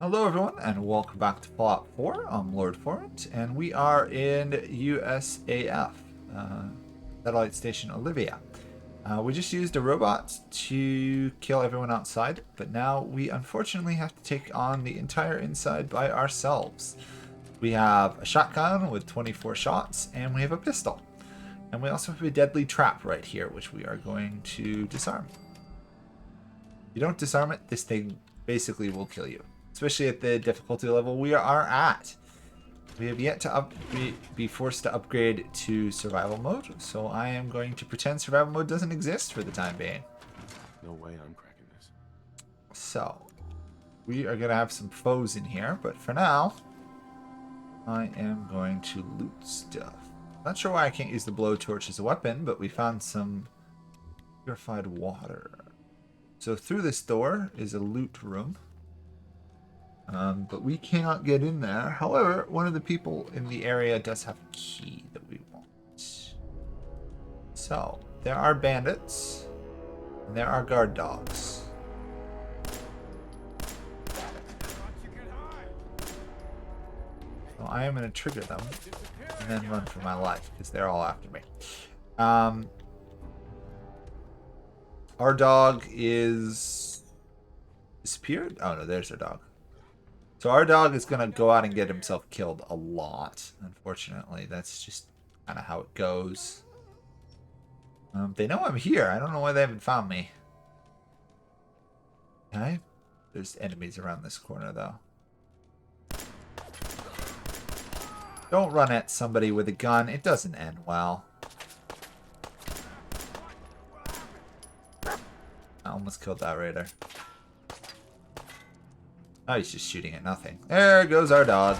Hello everyone and welcome back to Fallout 4. I'm Lord Forwind and we are in USAF, Satellite Station Olivia. We just used a robot to kill everyone outside, but now we unfortunately have to take on the entire inside by ourselves. We have a shotgun with 24 shots and we have a pistol. And we also have a deadly trap right here, which we are going to disarm. If you don't disarm it, this thing basically will kill you. Especially at the difficulty level we are at. We have yet to be forced to upgrade to survival mode, so I am going to pretend survival mode doesn't exist for the time being. No way I'm cracking this. So, we are going to have some foes in here, but for now, I am going to loot stuff. Not sure why I can't use the blowtorch as a weapon, but we found some purified water. So through this door is a loot room. But we cannot get in there. However, one of the people in the area does have a key that we want. So, there are bandits, and there are guard dogs. So I am going to trigger them, and then run for my life, because they're all after me. Our dog is disappeared? Oh no, there's our dog. So our dog is going to go out and get himself killed a lot, unfortunately. That's just kind of how it goes. They know I'm here. I don't know why they haven't found me. Okay. There's enemies around this corner, though. Don't run at somebody with a gun. It doesn't end well. I almost killed that raider. Oh, he's just shooting at nothing. There goes our dog.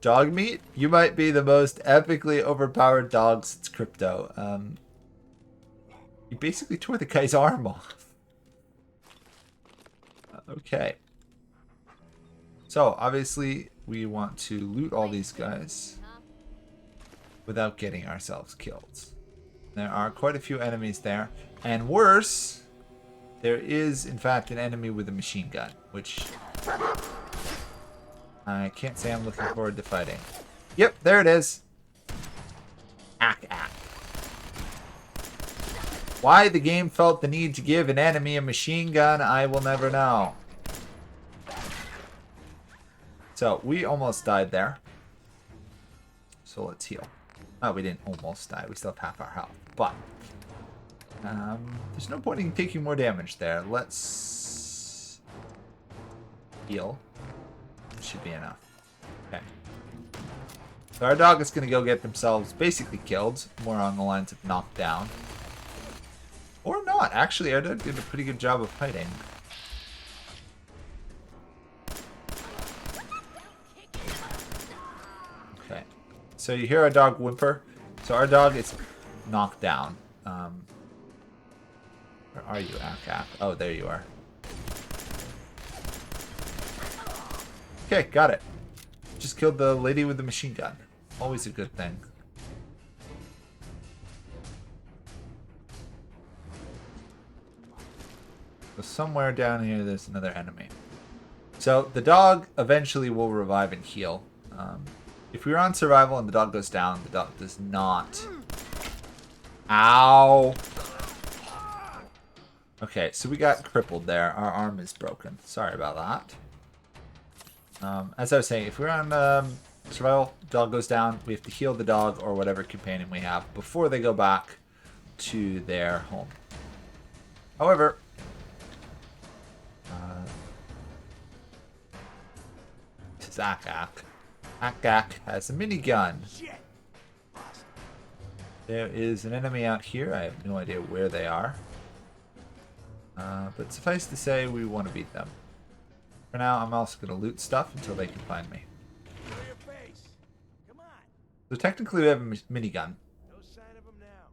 Dog meat? You might be the most epically overpowered dog since crypto. You basically tore the guy's arm off. Okay. So, obviously, we want to loot all these guys without getting ourselves killed. There are quite a few enemies there. And worse, there is, in fact, an enemy with a machine gun, which I can't say I'm looking forward to fighting. Yep, there it is. Ack. Why the game felt the need to give an enemy a machine gun, I will never know. So, we almost died there. So, let's heal. Oh, we didn't almost die. We still have half our health. But there's no point in taking more damage there. Let's heal. Should be enough. Okay. So our dog is going to go get themselves basically killed. More on the lines of knocked down. Or not. Actually, our dog did a pretty good job of fighting. Okay. So you hear our dog whimper. So our dog is knocked down. Where are you, Ack? Oh, there you are. Okay, got it. Just killed the lady with the machine gun. Always a good thing. So somewhere down here, there's another enemy. So the dog eventually will revive and heal. If we're on survival and the dog goes down, the dog does not. Ow! Okay, so we got crippled there. Our arm is broken. Sorry about that. As I was saying, if we're on survival, dog goes down, we have to heal the dog or whatever companion we have before they go back to their home. However, this is Ack. Ack has a minigun. There is an enemy out here. I have no idea where they are. But suffice to say, we want to beat them. For now, I'm also going to loot stuff until they can find me. So technically we have a minigun,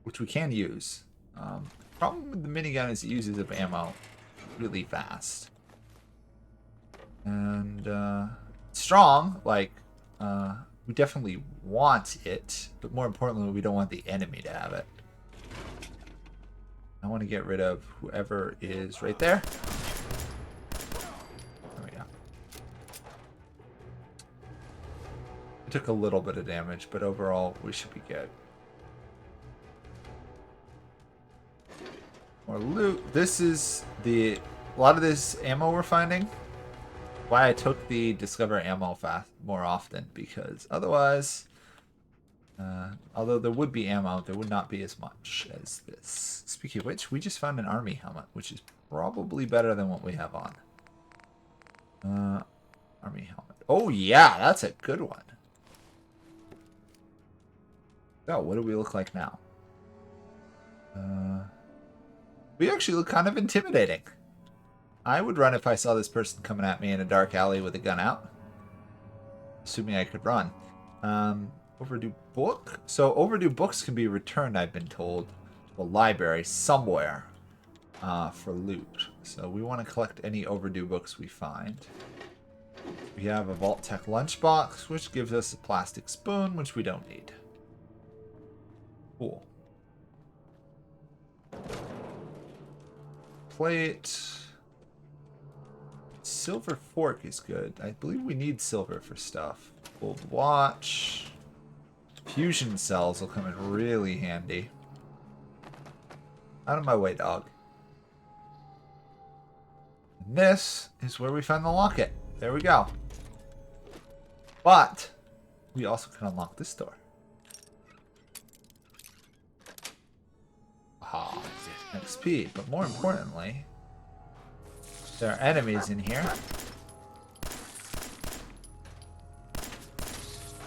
which we can use. The problem with the minigun is it uses up ammo really fast. And it's strong, like, we definitely want it, but more importantly, we don't want the enemy to have it. I want to get rid of whoever is right there. There we go. It took a little bit of damage, but overall we should be good. More loot. This is a lot of this ammo we're finding. Why I took the discover ammo more often, because otherwise, although there would be ammo, there would not be as much as this. Speaking of which, we just found an army helmet, which is probably better than what we have on. Army helmet. Oh yeah, that's a good one. Oh, what do we look like now? We actually look kind of intimidating. I would run if I saw this person coming at me in a dark alley with a gun out. Assuming I could run. Overdue book? So overdue books can be returned, I've been told, to a library somewhere for loot. So we want to collect any overdue books we find. We have a Vault Tech lunchbox, which gives us a plastic spoon, which we don't need. Cool. Plate. Silver fork is good. I believe we need silver for stuff. Gold watch. Fusion cells will come in really handy. Out of my way, dog. And this is where we find the locket. There we go. But we also can unlock this door. Ah, XP. But more importantly, there are enemies in here.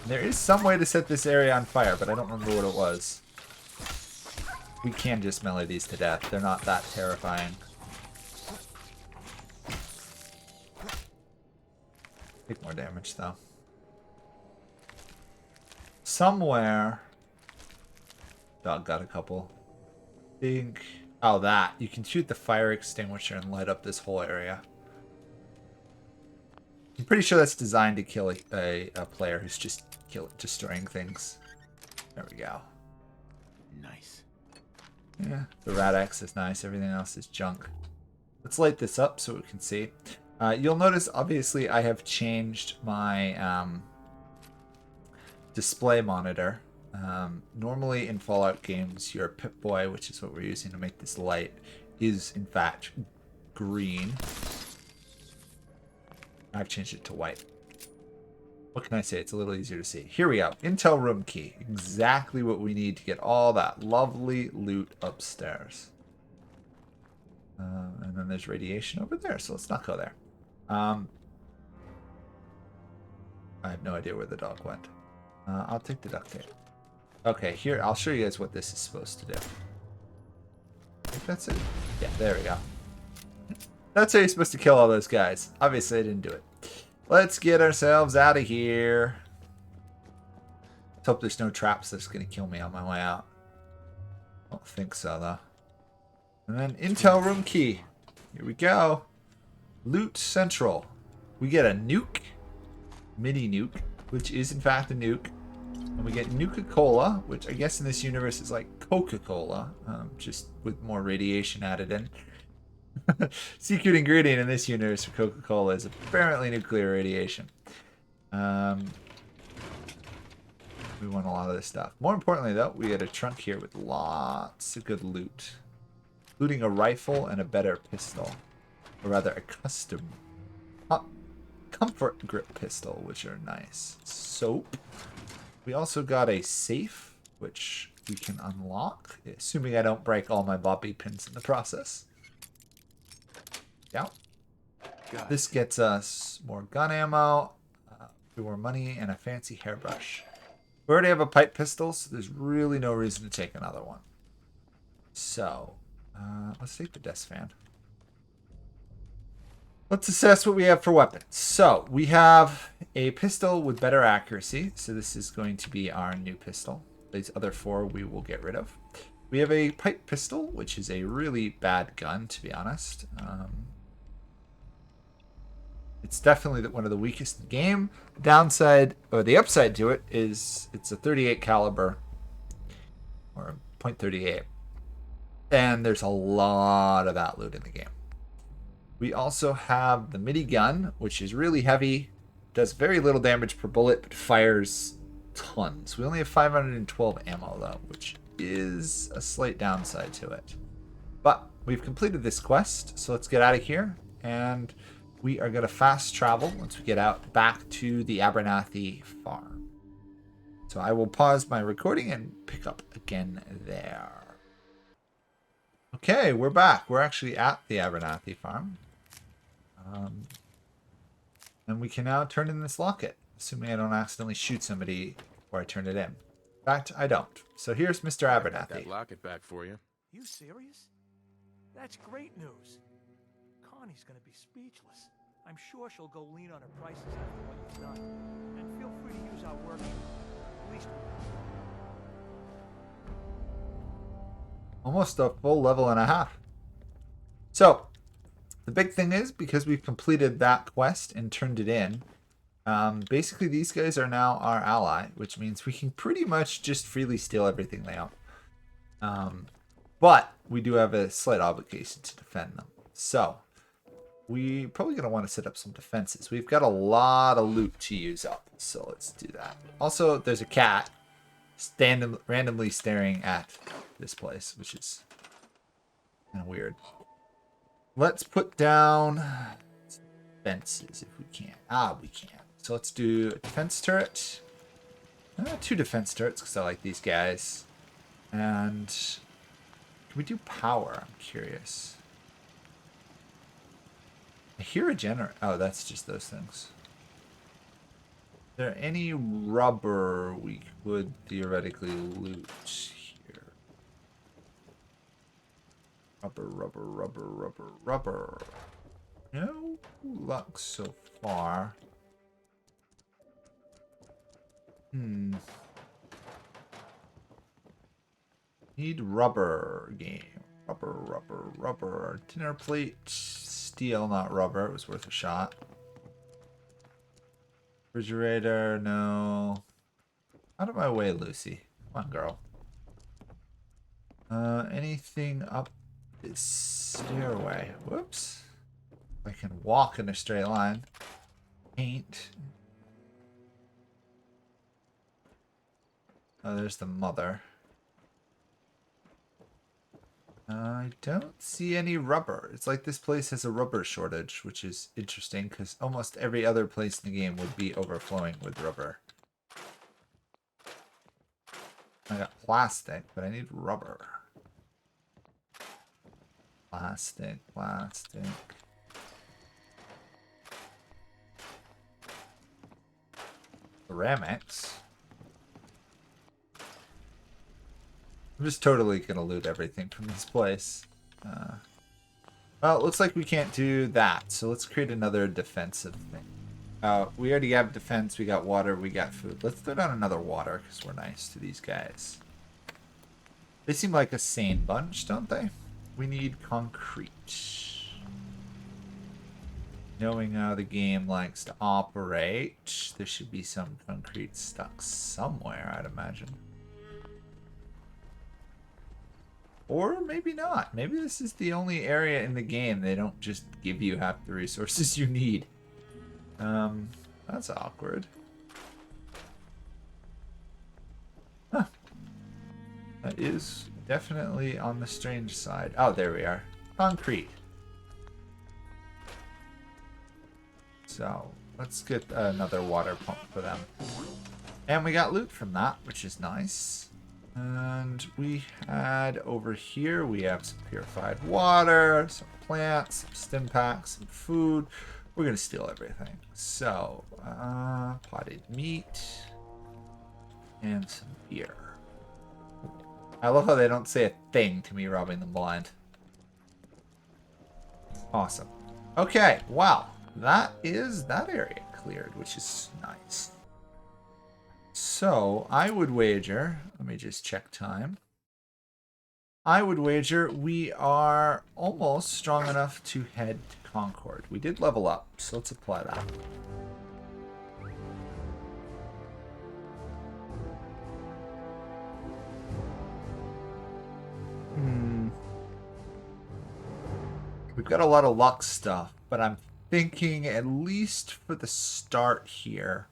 There is some way to set this area on fire, but I don't remember what it was. We can just melee these to death. They're not that terrifying. Take more damage, though. Somewhere... Dog got a couple. Think... Oh, that. You can shoot the fire extinguisher and light up this whole area. I'm pretty sure that's designed to kill a player who's just destroying things. There we go. Nice. Yeah, the rat X is nice. Everything else is junk. Let's light this up so we can see. You'll notice, obviously, I have changed my display monitor. Normally in Fallout games, your Pip-Boy, which is what we're using to make this light, is in fact green. I've changed it to white. What can I say? It's a little easier to see. Here we go. Intel room key. Exactly what we need to get all that lovely loot upstairs. And then there's radiation over there, so let's not go there. I have no idea where the dog went. I'll take the duct tape. Okay, here, I'll show you guys what this is supposed to do. I think that's it. Yeah, there we go. That's how you're supposed to kill all those guys. Obviously, I didn't do it. Let's get ourselves out of here. Let's hope there's no traps that's going to kill me on my way out. I don't think so, though. And then Intel room key. Here we go. Loot Central. We get a nuke. Mini nuke, which is in fact a nuke. And we get Nuka-Cola, which I guess in this universe is like Coca-Cola, just with more radiation added in. Secret ingredient in this universe for Coca-Cola is apparently nuclear radiation. We want a lot of this stuff. More importantly, though, we get a trunk here with lots of good loot. Including a rifle and a better pistol. Or rather, a custom comfort grip pistol, which are nice. Soap. We also got a safe, which we can unlock, assuming I don't break all my bobby pins in the process. Yeah. This gets us more gun ammo, more money, and a fancy hairbrush. We already have a pipe pistol, so there's really no reason to take another one. So, let's take the desk fan. Let's assess what we have for weapons. So, we have a pistol with better accuracy. So this is going to be our new pistol. These other four we will get rid of. We have a pipe pistol, which is a really bad gun, to be honest. It's definitely one of the weakest in the game. The downside, or the upside to it, is it's a .38 caliber, or .38. And there's a lot of that loot in the game. We also have the mini gun, which is really heavy, does very little damage per bullet, but fires tons. We only have 512 ammo though, which is a slight downside to it. But we've completed this quest, so let's get out of here. And we are going to fast travel once we get out back to the Abernathy farm. So I will pause my recording and pick up again there. Okay, we're back. We're actually at the Abernathy farm. And we can now turn in this locket, assuming I don't accidentally shoot somebody before I turn it in. In fact, I don't. So here's Mr. I got Abernathy. that locket back for you. You serious? That's great news. Connie's gonna be speechless. I'm sure she'll go lean on her prices after what you've done. And feel free to use our work. At least Almost a full level and a half. So, the big thing is, because we've completed that quest and turned it in, basically these guys are now our ally, which means we can pretty much just freely steal everything they own. But we do have a slight obligation to defend them. So, we probably going to want to set up some defenses. We've got a lot of loot to use up, so let's do that. Also, there's a cat randomly staring at this place, which is kind of weird. Let's put down fences if we can. We can. So let's do a defense turret. 2 defense turrets because I like these guys. And can we do power? I'm curious. I hear a generator. Oh, that's just those things. Is there any rubber we could theoretically loot here? Rubber. No luck so far. Need rubber game. Rubber. Dinner plate. Steel, not rubber. It was worth a shot. Refrigerator, no. Out of my way, Lucy. Come on, girl. Anything up this stairway? Whoops. I can walk in a straight line. Paint. Oh, there's the mother. I don't see any rubber. It's like this place has a rubber shortage, which is interesting because almost every other place in the game would be overflowing with rubber. I got plastic, but I need rubber. Plastic. Ceramics. I'm just totally gonna loot everything from this place. Well, it looks like we can't do that, so let's create another defensive thing. We already have defense, we got water, we got food. Let's throw down another water, because we're nice to these guys. They seem like a sane bunch, don't they? We need concrete. Knowing how the game likes to operate, there should be some concrete stuck somewhere, I'd imagine. Or maybe not. Maybe this is the only area in the game they don't just give you half the resources you need. That's awkward. Huh. That is definitely on the strange side. Oh, there we are. Concrete. So, let's get another water pump for them. And we got loot from that, which is nice. And we had over here, we have some purified water, some plants, some stim packs, some food. We're going to steal everything. So, potted meat and some beer. I love how they don't say a thing to me robbing them blind. Awesome. Okay, wow. That is that area cleared, which is nice. So, I would wager, let me just check time. I would wager we are almost strong enough to head to Concord. We did level up, so let's apply that. We've got a lot of luck stuff, but I'm thinking at least for the start here,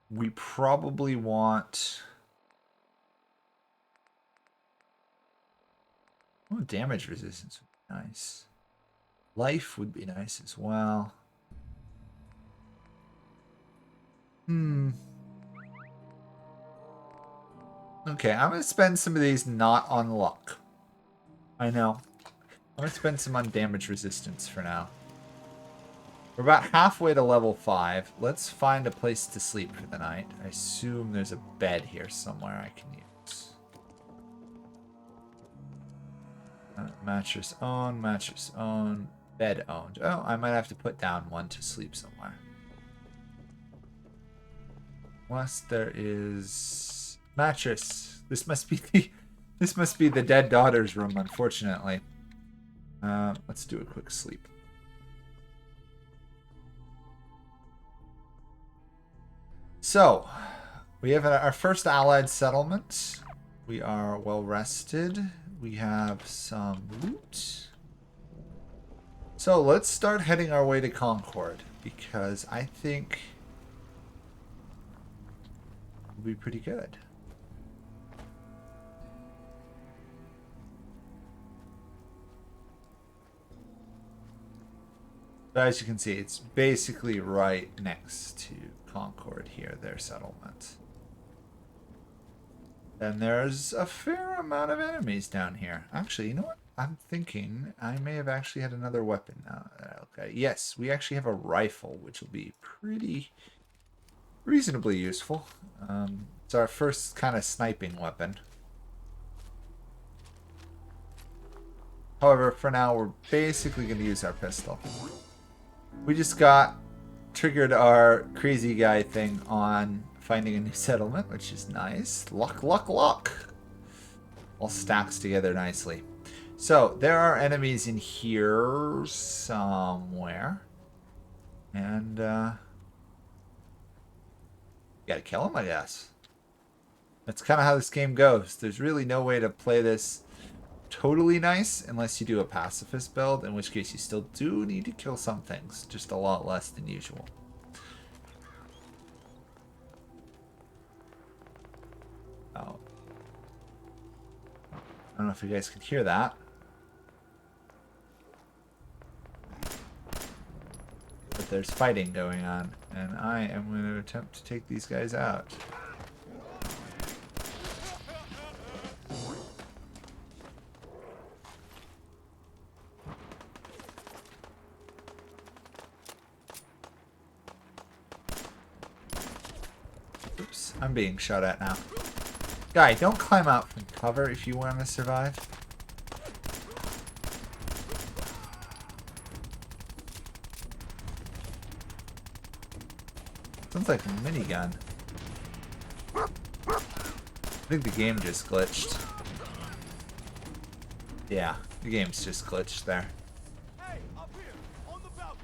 we probably want... Oh, damage resistance would be nice. Life would be nice as well. Okay, I'm going to spend some of these not on luck. I know. I'm going to spend some on damage resistance for now. We're about halfway to level 5. Let's find a place to sleep for the night. I assume there's a bed here somewhere I can use. Mattress owned, bed owned. Oh, I might have to put down one to sleep somewhere. Unless there is mattress. This must be the dead daughter's room, unfortunately. Let's do a quick sleep. So, we have our first allied settlement. We are well rested. We have some loot. So let's start heading our way to Concord, because I think it'll be pretty good. But as you can see, it's basically right next to Concord here, their settlement. And there's a fair amount of enemies down here. Actually, you know what? I'm thinking I may have actually had another weapon now. Okay, yes, we actually have a rifle, which will be pretty reasonably useful. It's our first kind of sniping weapon. However, for now, we're basically going to use our pistol. We just triggered our crazy guy thing on finding a new settlement, which is nice. Luck, luck, luck. All stacks together nicely. So, there are enemies in here somewhere. And, gotta kill them, I guess. That's kind of how this game goes. There's really no way to play this totally nice unless you do a pacifist build, in which case you still do need to kill some things, just a lot less than usual. Oh. I don't know if you guys can hear that. But there's fighting going on, and I am going to attempt to take these guys out. Oops, I'm being shot at now. Guy, don't climb out from cover if you want to survive. Sounds like a minigun. I think the game just glitched. Yeah, the game's just glitched there. Hey, up here, on the balcony.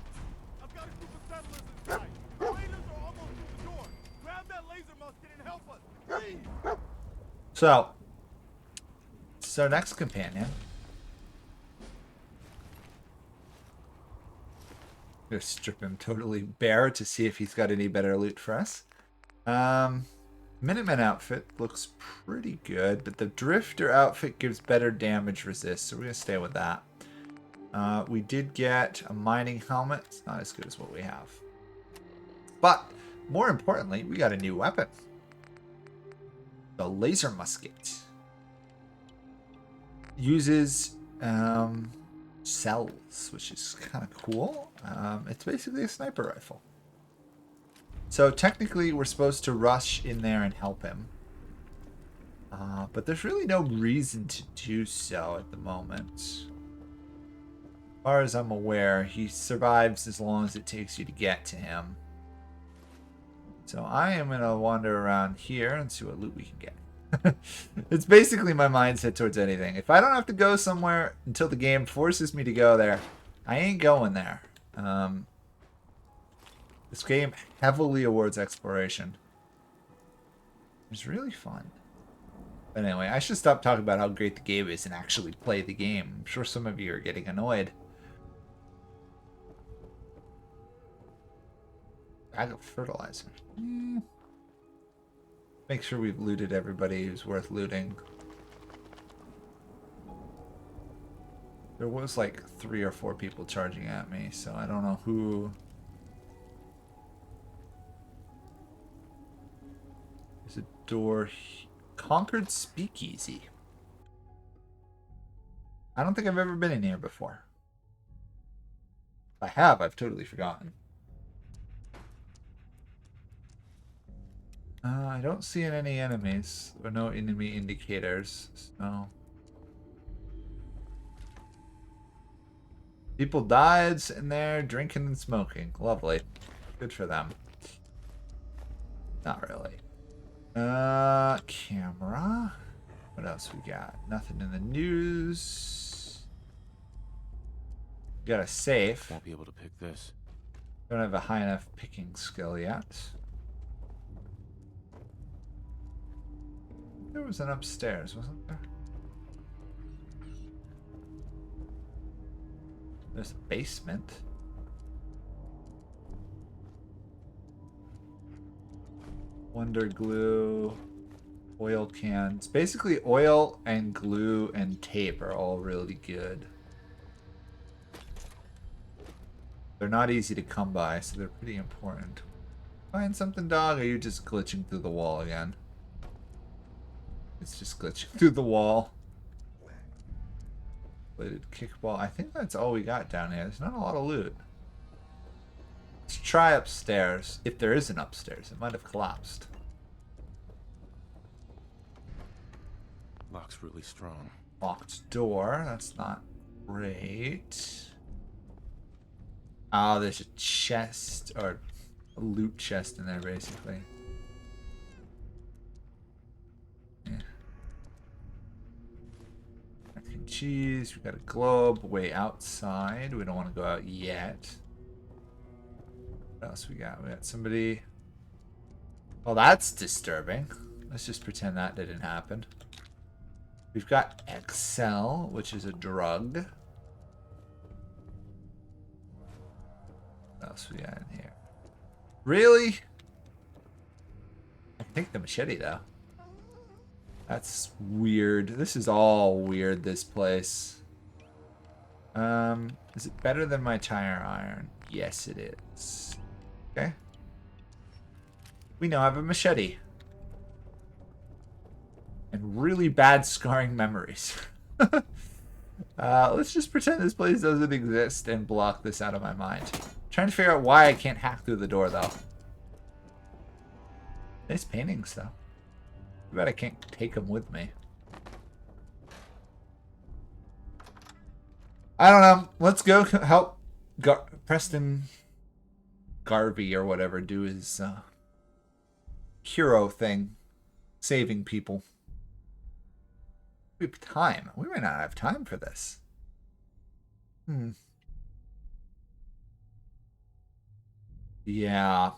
I've got a group of settlers inside. The raiders are almost to the door. Grab that laser musket and help us, please. So, this is our next companion. Gonna strip him totally bare to see if he's got any better loot for us. Minuteman outfit looks pretty good, but the Drifter outfit gives better damage resist, so we're gonna stay with that. We did get a mining helmet. It's not as good as what we have. But, more importantly, we got a new weapon. The laser musket. Uses cells, which is kind of cool. It's basically a sniper rifle. So technically we're supposed to rush in there and help him. But there's really no reason to do so at the moment. As far as I'm aware, he survives as long as it takes you to get to him. So I am going to wander around here and see what loot we can get. It's basically my mindset towards anything. If I don't have to go somewhere until the game forces me to go there, I ain't going there. This game heavily awards exploration. It's really fun. But anyway, I should stop talking about how great the game is and actually play the game. I'm sure some of you are getting annoyed. Bag of fertilizer. Make sure we've looted everybody who's worth looting. There was like 3 or 4 people charging at me, so I don't know who. There's a door. Concord Speakeasy. I don't think I've ever been in here before. If I have, I've totally forgotten. I don't see any enemies, or no enemy indicators, so... People died in there drinking and smoking. Lovely. Good for them. Not really. Camera. What else we got? Nothing in the news. Got a safe. Won't be able to pick this. Don't have a high enough picking skill yet. There was an upstairs, wasn't there? There's a basement. Wonder glue. Oil cans. Basically, oil and glue and tape are all really good. They're not easy to come by, so they're pretty important. Find something, dog, or are you just glitching through the wall again? It's just glitching through the wall. Bladed kickball. I think that's all we got down here. There's not a lot of loot. Let's try upstairs. If there is an upstairs. It might have collapsed. Lock's really strong. Locked door. That's not great. Oh, there's a chest. Or a loot chest in there, basically. Cheese, we got a globe way outside. We don't want to go out yet. What else we got? We got somebody. Well, that's disturbing. Let's just pretend that didn't happen. We've got Excel, which is a drug. What else we got in here? Really? I can take the machete though. That's weird. This is all weird, this place. Is it better than my tire iron? Yes, it is. Okay. We now have a machete. And really bad scarring memories. Let's just pretend this place doesn't exist and block this out of my mind. Trying to figure out why I can't hack through the door, though. Nice paintings, though. Too bad I can't take them with me. I don't know. Let's go help Preston Garvey or whatever do his hero thing. Saving people. We have time. We might not have time for this. Yeah.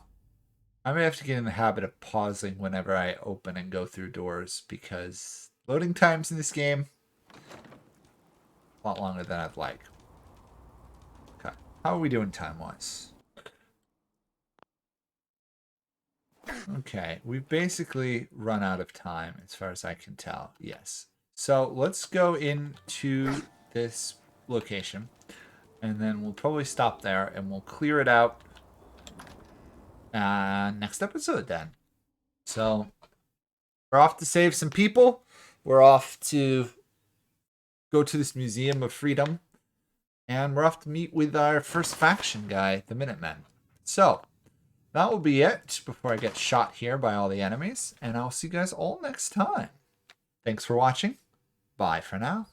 I may have to get in the habit of pausing whenever I open and go through doors because loading times in this game a lot longer than I'd like. Okay. How are we doing time-wise? Okay. We've basically run out of time as far as I can tell. Yes. So let's go into this location and then we'll probably stop there and we'll clear it out next episode then. So we're off to save some people. We're off to go to this Museum of Freedom. And we're off to meet with our first faction guy, the Minutemen. So that will be it before I get shot here by all the enemies. And I'll see you guys all next time. Thanks for watching. Bye for now.